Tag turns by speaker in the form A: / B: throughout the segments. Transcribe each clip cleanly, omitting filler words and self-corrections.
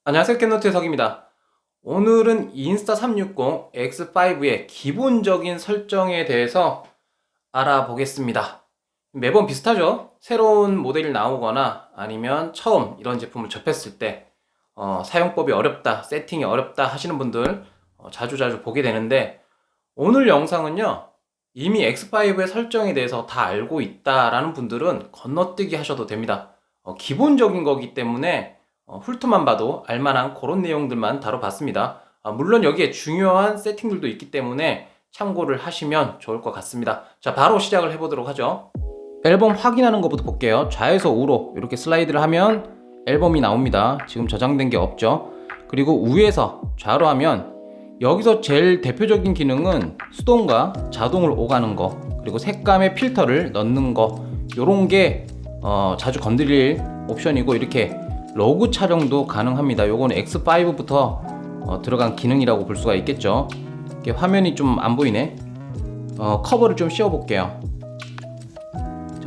A: 안녕하세요, 캡노트의 석입니다. 오늘은 인스타360 X5의 기본적인 설정에 대해서 알아보겠습니다. 매번 비슷하죠? 새로운 모델이 나오거나 아니면 처음 이런 제품을 접했을 때 사용법이 어렵다, 세팅이 어렵다 하시는 분들 자주자주 보게 되는데, 오늘 영상은요, 이미 X5의 설정에 대해서 다 알고 있다라는 분들은 건너뛰기 하셔도 됩니다. 기본적인 거기 때문에 훑어만 봐도 알만한 그런 내용들만 다뤄봤습니다. 물론 여기에 중요한 세팅들도 있기 때문에 참고를 하시면 좋을 것 같습니다. 자, 바로 시작을 해보도록 하죠. 앨범 확인하는 것부터 볼게요. 좌에서 우로 이렇게 슬라이드를 하면 앨범이 나옵니다. 지금 저장된 게 없죠. 그리고 우에서 좌로 하면 여기서 제일 대표적인 기능은 수동과 자동을 오가는 거, 그리고 색감의 필터를 넣는 거, 요런 게 자주 건드릴 옵션이고, 이렇게 로그 촬영도 가능합니다. 요거는 X5부터 들어간 기능이라고 볼 수가 있겠죠. 이렇게 화면이 좀 안 보이네. 커버를 좀 씌워 볼게요.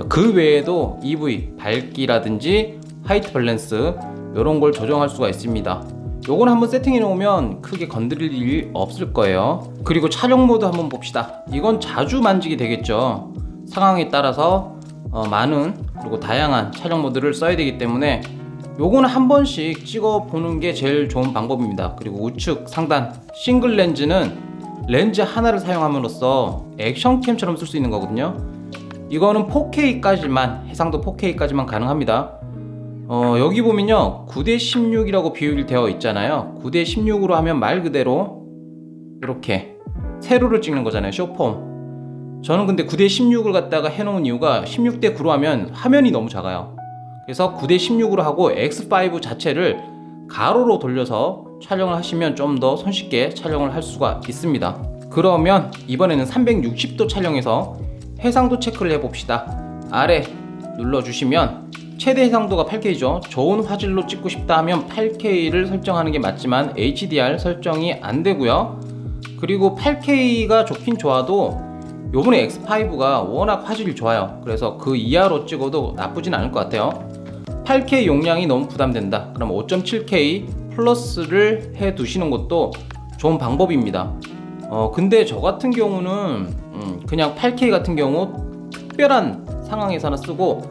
A: 그 외에도 EV 밝기라든지 화이트 밸런스 요런 걸 조정할 수가 있습니다. 요건 한번 세팅해 놓으면 크게 건드릴 일 없을 거예요. 그리고 촬영 모드 한번 봅시다. 이건 자주 만지게 되겠죠. 상황에 따라서 많은 그리고 다양한 촬영 모드를 써야 되기 때문에 요거는 한 번씩 찍어 보는 게 제일 좋은 방법입니다. 그리고 우측 상단 싱글 렌즈는 렌즈 하나를 사용함으로써 액션캠처럼 쓸 수 있는 거거든요. 이거는 4K까지만, 해상도 4K까지만 가능합니다. 여기 보면요, 9:16이라고 비율이 되어 있잖아요. 9:16으로 하면 말 그대로 이렇게 세로를 찍는 거잖아요, 숏폼. 저는 근데 9:16을 갖다가 해놓은 이유가 16:9로 하면 화면이 너무 작아요. 그래서 9:16으로 하고 X5 자체를 가로로 돌려서 촬영을 하시면 좀 더 손쉽게 촬영을 할 수가 있습니다. 그러면 이번에는 360도 촬영해서 해상도 체크를 해봅시다. 아래 눌러주시면 최대 해상도가 8K죠. 좋은 화질로 찍고 싶다 하면 8K를 설정하는 게 맞지만 HDR 설정이 안 되고요. 그리고 8K가 좋긴 좋아도 요번에 X5가 워낙 화질이 좋아요. 그래서 그 이하로 찍어도 나쁘진 않을 것 같아요. 8K 용량이 너무 부담된다, 그럼 5.7K 플러스를 해 두시는 것도 좋은 방법입니다. 근데 저 같은 경우는 그냥 8K 같은 경우 특별한 상황에서나 쓰고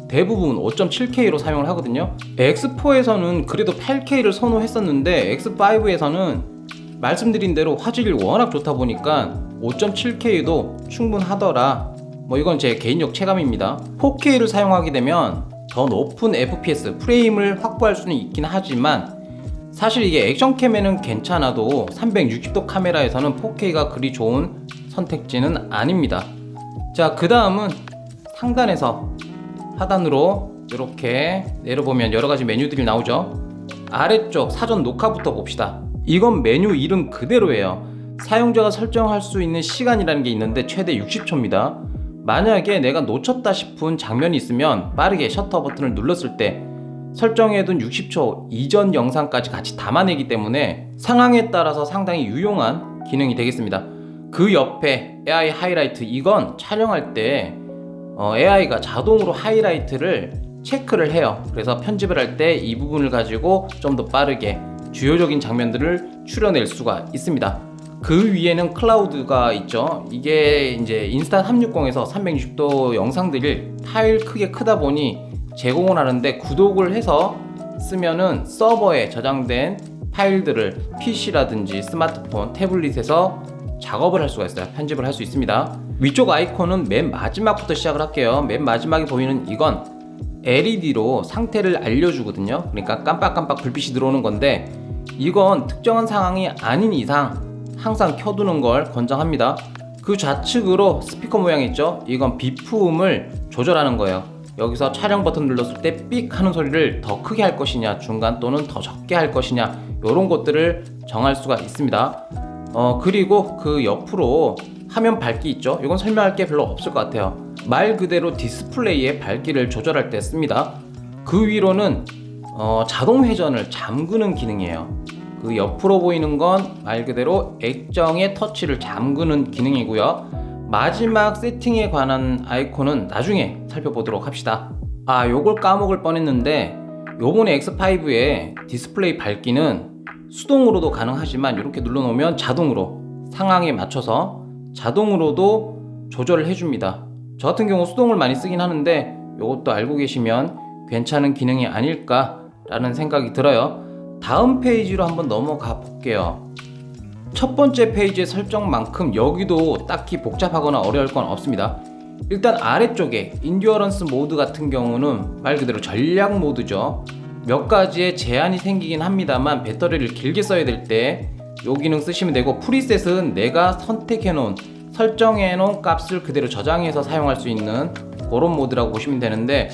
A: 대부분 5.7K로 사용을 하거든요. X4에서는 그래도 8K를 선호했었는데 X5에서는 말씀드린 대로 화질이 워낙 좋다 보니까 5.7K도 충분하더라. 이건 제 개인적 체감입니다. 4K를 사용하게 되면 더 높은 FPS 프레임을 확보할 수는 있긴 하지만, 사실 이게 액션캠에는 괜찮아도 360도 카메라에서는 4K가 그리 좋은 선택지는 아닙니다. 자, 그 다음은 상단에서 하단으로 이렇게 내려보면 여러가지 메뉴들이 나오죠. 아래쪽 사전 녹화부터 봅시다. 이건 메뉴 이름 그대로예요. 사용자가 설정할 수 있는 시간이라는 게 있는데 최대 60초입니다. 만약에 내가 놓쳤다 싶은 장면이 있으면 빠르게 셔터 버튼을 눌렀을 때 설정해둔 60초 이전 영상까지 같이 담아내기 때문에 상황에 따라서 상당히 유용한 기능이 되겠습니다. 그 옆에 AI 하이라이트, 이건 촬영할 때 AI가 자동으로 하이라이트를 체크를 해요. 그래서 편집을 할 때 이 부분을 가지고 좀 더 빠르게 주요적인 장면들을 추려낼 수가 있습니다. 그 위에는 클라우드가 있죠. 이게 이제 인스타360에서 360도 영상들을 파일 크다 보니 제공을 하는데, 구독을 해서 쓰면은 서버에 저장된 파일들을 PC라든지 스마트폰, 태블릿에서 작업을 할 수가 있어요. 편집을 할 수 있습니다. 위쪽 아이콘은 맨 마지막부터 시작을 할게요. 맨 마지막에 보이는 이건 LED로 상태를 알려주거든요. 그러니까 깜빡깜빡 불빛이 들어오는 건데, 이건 특정한 상황이 아닌 이상 항상 켜두는 걸 권장합니다. 그 좌측으로 스피커 모양이 있죠. 이건 비품을 조절하는 거예요. 여기서 촬영 버튼 눌렀을 때 삑 하는 소리를 더 크게 할 것이냐, 중간 또는 더 적게 할 것이냐, 이런 것들을 정할 수가 있습니다. 그리고 그 옆으로 화면 밝기 있죠. 이건 설명할 게 별로 없을 것 같아요. 말 그대로 디스플레이의 밝기를 조절할 때 씁니다. 그 위로는 자동 회전을 잠그는 기능이에요. 그 옆으로 보이는 건 말 그대로 액정의 터치를 잠그는 기능이고요. 마지막 세팅에 관한 아이콘은 나중에 살펴보도록 합시다. 요걸 까먹을 뻔했는데 요번에 X5의 디스플레이 밝기는 수동으로도 가능하지만 이렇게 눌러놓으면 자동으로 상황에 맞춰서 자동으로도 조절을 해줍니다. 저 같은 경우 수동을 많이 쓰긴 하는데 이것도 알고 계시면 괜찮은 기능이 아닐까라는 생각이 들어요. 다음 페이지로 한번 넘어가 볼게요. 첫 번째 페이지의 설정만큼 여기도 딱히 복잡하거나 어려울 건 없습니다. 일단 아래쪽에 인듀어런스 모드 같은 경우는 말 그대로 전략 모드죠. 몇 가지의 제한이 생기긴 합니다만 배터리를 길게 써야 될 때 이 기능 쓰시면 되고, 프리셋은 내가 선택해놓은 설정해놓은 값을 그대로 저장해서 사용할 수 있는 그런 모드라고 보시면 되는데,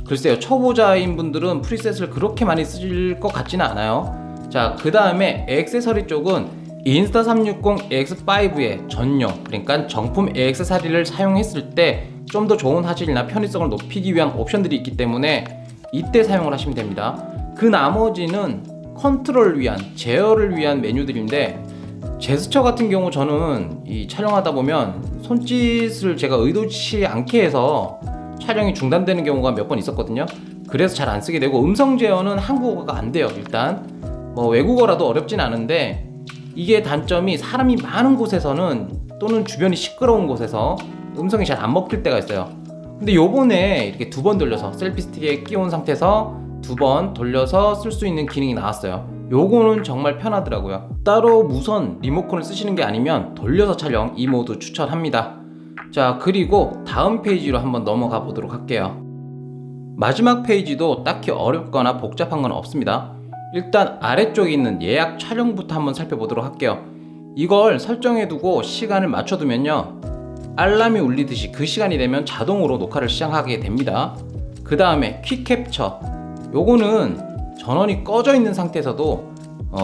A: 글쎄요, 초보자인 분들은 프리셋을 그렇게 많이 쓰실 것 같지는 않아요. 자, 그 다음에 액세서리 쪽은 인스타360 X5의 전용, 그러니까 정품 액세서리를 사용했을 때 좀 더 좋은 화질이나 편의성을 높이기 위한 옵션들이 있기 때문에 이때 사용을 하시면 됩니다. 그 나머지는 컨트롤을 위한, 제어를 위한 메뉴들인데, 제스처 같은 경우 저는 이 촬영하다 보면 손짓을 제가 의도치 않게 해서 촬영이 중단되는 경우가 몇 번 있었거든요. 그래서 잘 안 쓰게 되고, 음성 제어는 한국어가 안 돼요. 일단 뭐 외국어라도 어렵진 않은데, 이게 단점이 사람이 많은 곳에서는 또는 주변이 시끄러운 곳에서 음성이 잘 안 먹힐 때가 있어요. 근데 요번에 이렇게 두 번 돌려서 셀피 스틱에 끼운 상태에서 두 번 돌려서 쓸 수 있는 기능이 나왔어요. 요거는 정말 편하더라고요. 따로 무선 리모컨을 쓰시는 게 아니면 돌려서 촬영, 이 모드 추천합니다. 자, 그리고 다음 페이지로 한번 넘어가 보도록 할게요. 마지막 페이지도 딱히 어렵거나 복잡한 건 없습니다. 일단 아래쪽에 있는 예약 촬영부터 한번 살펴보도록 할게요. 이걸 설정해두고 시간을 맞춰두면요, 알람이 울리듯이 그 시간이 되면 자동으로 녹화를 시작하게 됩니다. 그 다음에 퀵 캡처, 요거는 전원이 꺼져 있는 상태에서도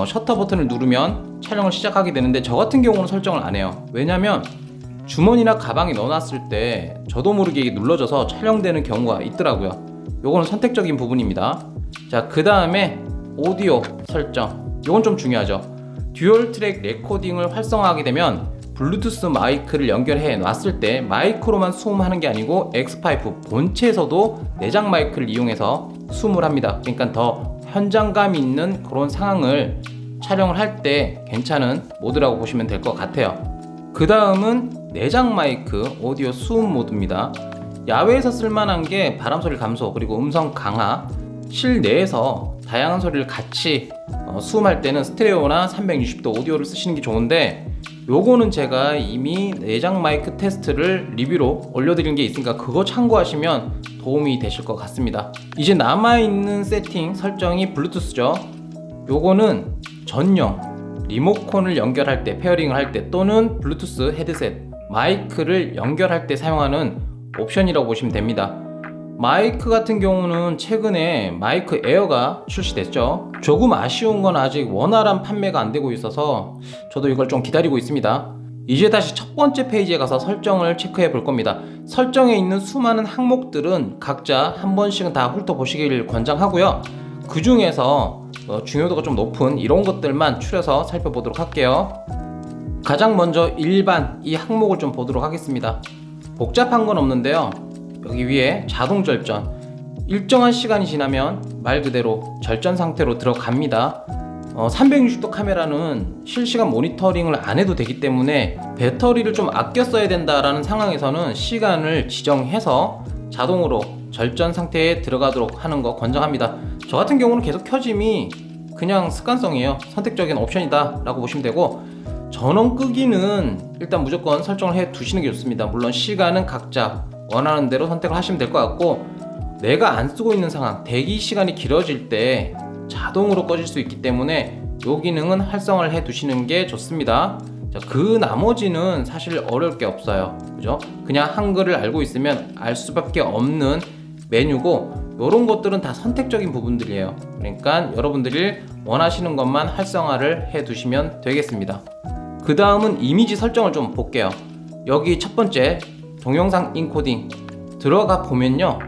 A: 셔터 버튼을 누르면 촬영을 시작하게 되는데, 저 같은 경우는 설정을 안 해요. 왜냐면 주머니나 가방에 넣어놨을 때 저도 모르게 이게 눌러져서 촬영되는 경우가 있더라고요. 요거는 선택적인 부분입니다. 자, 그 다음에 오디오 설정, 요건 좀 중요하죠. 듀얼 트랙 레코딩을 활성화하게 되면 블루투스 마이크를 연결해 놨을 때 마이크로만 수음하는 게 아니고 X5 본체에서도 내장 마이크를 이용해서 수음을 합니다. 그러니까 더 현장감 있는 그런 상황을 촬영을 할 때 괜찮은 모드라고 보시면 될 것 같아요. 그 다음은 내장 마이크 오디오 수음 모드입니다. 야외에서 쓸만한 게 바람소리 감소, 그리고 음성 강화, 실내에서 다양한 소리를 같이 수음할 때는 스테레오나 360도 오디오를 쓰시는 게 좋은데, 요거는 제가 이미 내장 마이크 테스트를 리뷰로 올려드린 게 있으니까 그거 참고하시면 도움이 되실 것 같습니다. 이제 남아있는 세팅 설정이 블루투스죠. 요거는 전용 리모컨을 연결할 때, 페어링을 할 때, 또는 블루투스 헤드셋 마이크를 연결할 때 사용하는 옵션이라고 보시면 됩니다. 마이크 같은 경우는 최근에 마이크 에어가 출시됐죠. 조금 아쉬운 건 아직 원활한 판매가 안 되고 있어서 저도 이걸 좀 기다리고 있습니다. 이제 다시 첫 번째 페이지에 가서 설정을 체크해 볼 겁니다. 설정에 있는 수많은 항목들은 각자 한 번씩은 다 훑어보시길 권장하고요. 그 중에서 중요도가 좀 높은 이런 것들만 추려서 살펴보도록 할게요. 가장 먼저 일반, 이 항목을 좀 보도록 하겠습니다. 복잡한 건 없는데요, 여기 위에 자동 절전, 일정한 시간이 지나면 말 그대로 절전 상태로 들어갑니다. 360도 카메라는 실시간 모니터링을 안 해도 되기 때문에 배터리를 좀 아껴 써야 된다라는 상황에서는 시간을 지정해서 자동으로 절전 상태에 들어가도록 하는 거 권장합니다. 저 같은 경우는 계속 켜짐이 그냥 습관성이에요. 선택적인 옵션이다 라고 보시면 되고, 전원 끄기는 일단 무조건 설정을 해 두시는 게 좋습니다. 물론 시간은 각자 원하는 대로 선택을 하시면 될 것 같고, 내가 안 쓰고 있는 상황, 대기 시간이 길어질 때 자동으로 꺼질 수 있기 때문에 이 기능은 활성화를 해 두시는 게 좋습니다. 자, 그 나머지는 사실 어려울 게 없어요. 그죠? 그냥 한글을 알고 있으면 알 수밖에 없는 메뉴고, 이런 것들은 다 선택적인 부분들이에요. 그러니까 여러분들이 원하시는 것만 활성화를 해 두시면 되겠습니다. 그 다음은 이미지 설정을 좀 볼게요. 여기 첫 번째 동영상 인코딩 들어가 보면요,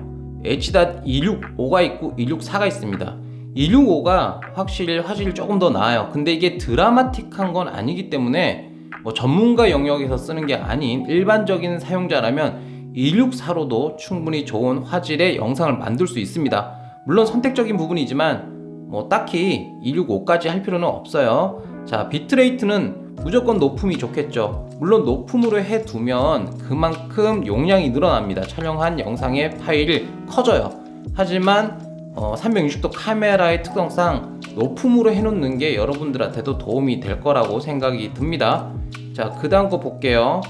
A: H.265가 있고 264가 있습니다. 265가 확실히 화질이 조금 더 나아요. 근데 이게 드라마틱한 건 아니기 때문에 전문가 영역에서 쓰는 게 아닌 일반적인 사용자라면 264로도 충분히 좋은 화질의 영상을 만들 수 있습니다. 물론 선택적인 부분이지만 뭐 딱히 265까지 할 필요는 없어요. 자, 비트레이트는 무조건 높음이 좋겠죠. 물론 높음으로 해두면 그만큼 용량이 늘어납니다. 촬영한 영상의 파일이 커져요. 하지만 360도 카메라의 특성상 높음으로 해놓는 게 여러분들한테도 도움이 될 거라고 생각이 듭니다. 자, 그 다음 거 볼게요.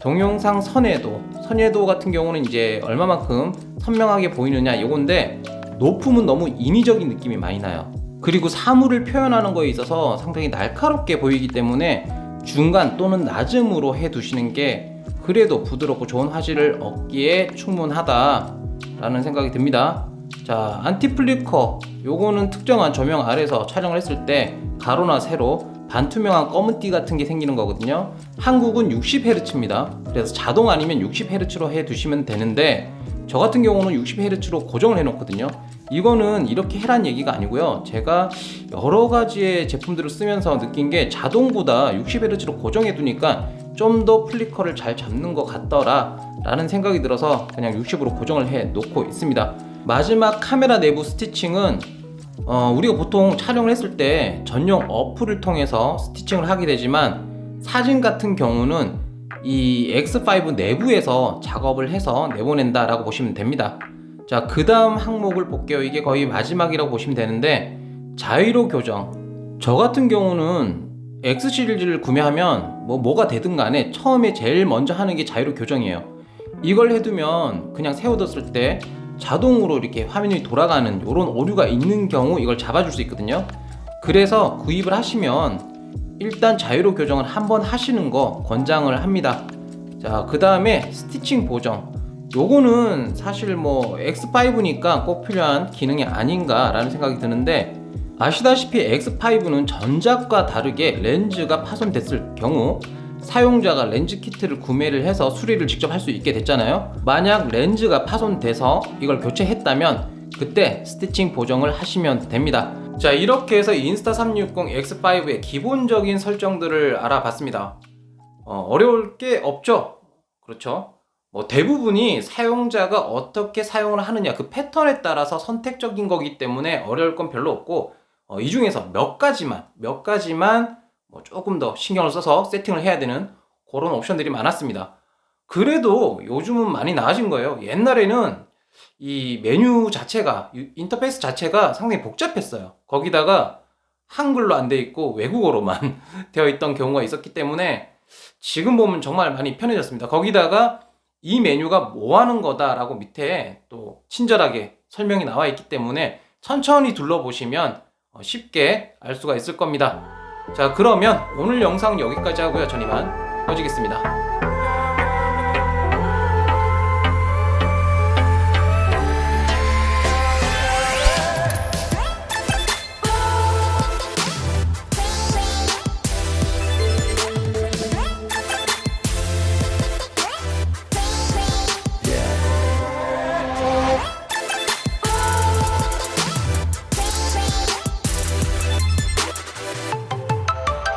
A: 동영상 선회도 같은 경우는 이제 얼마만큼 선명하게 보이느냐 이건데, 높음은 너무 인위적인 느낌이 많이 나요. 그리고 사물을 표현하는 거에 있어서 상당히 날카롭게 보이기 때문에 중간 또는 낮음으로 해 두시는 게 그래도 부드럽고 좋은 화질을 얻기에 충분하다라는 생각이 듭니다. 자, 안티플리커 요거는 특정한 조명 아래서 촬영을 했을 때 가로나 세로 반투명한 검은띠 같은 게 생기는 거거든요. 한국은 60Hz입니다. 그래서 자동 아니면 60Hz로 해 두시면 되는데, 저 같은 경우는 60Hz로 고정을 해 놓거든요. 이거는 이렇게 해란 얘기가 아니고요. 제가 여러 가지의 제품들을 쓰면서 느낀 게 자동보다 60Hz로 고정해 두니까 좀 더 플리커를 잘 잡는 것 같더라 라는 생각이 들어서 그냥 60으로 고정을 해 놓고 있습니다. 마지막 카메라 내부 스티칭은 우리가 보통 촬영을 했을 때 전용 어플을 통해서 스티칭을 하게 되지만, 사진 같은 경우는 이 X5 내부에서 작업을 해서 내보낸다 라고 보시면 됩니다. 자, 그 다음 항목을 볼게요. 이게 거의 마지막이라고 보시면 되는데, 자이로 교정. 저 같은 경우는 X 시리즈를 구매하면 뭐가 되든 간에 처음에 제일 먼저 하는 게 자이로 교정이에요. 이걸 해두면 그냥 세워뒀을 때 자동으로 이렇게 화면이 돌아가는 이런 오류가 있는 경우 이걸 잡아줄 수 있거든요. 그래서 구입을 하시면 일단 자이로 교정을 한번 하시는 거 권장을 합니다. 자, 그 다음에 스티칭 보정. 요거는 사실 X5니까 꼭 필요한 기능이 아닌가 라는 생각이 드는데, 아시다시피 X5는 전작과 다르게 렌즈가 파손됐을 경우 사용자가 렌즈 키트를 구매를 해서 수리를 직접 할 수 있게 됐잖아요. 만약 렌즈가 파손돼서 이걸 교체했다면 그때 스티칭 보정을 하시면 됩니다. 자, 이렇게 해서 인스타360 X5의 기본적인 설정들을 알아봤습니다. 어려울 게 없죠? 그렇죠? 대부분이 사용자가 어떻게 사용을 하느냐 그 패턴에 따라서 선택적인 거기 때문에 어려울 건 별로 없고, 이 중에서 몇 가지만 조금 더 신경을 써서 세팅을 해야 되는 그런 옵션들이 많았습니다. 그래도 요즘은 많이 나아진 거예요. 옛날에는 이 메뉴 자체가, 인터페이스 자체가 상당히 복잡했어요. 거기다가 한글로 안 돼 있고 외국어로만 되어 있던 경우가 있었기 때문에 지금 보면 정말 많이 편해졌습니다. 거기다가 이 메뉴가 뭐 하는 거다라고 밑에 또 친절하게 설명이 나와 있기 때문에 천천히 둘러보시면 쉽게 알 수가 있을 겁니다. 자, 그러면 오늘 영상은 여기까지 하고요. 전 이만 꺼지겠습니다.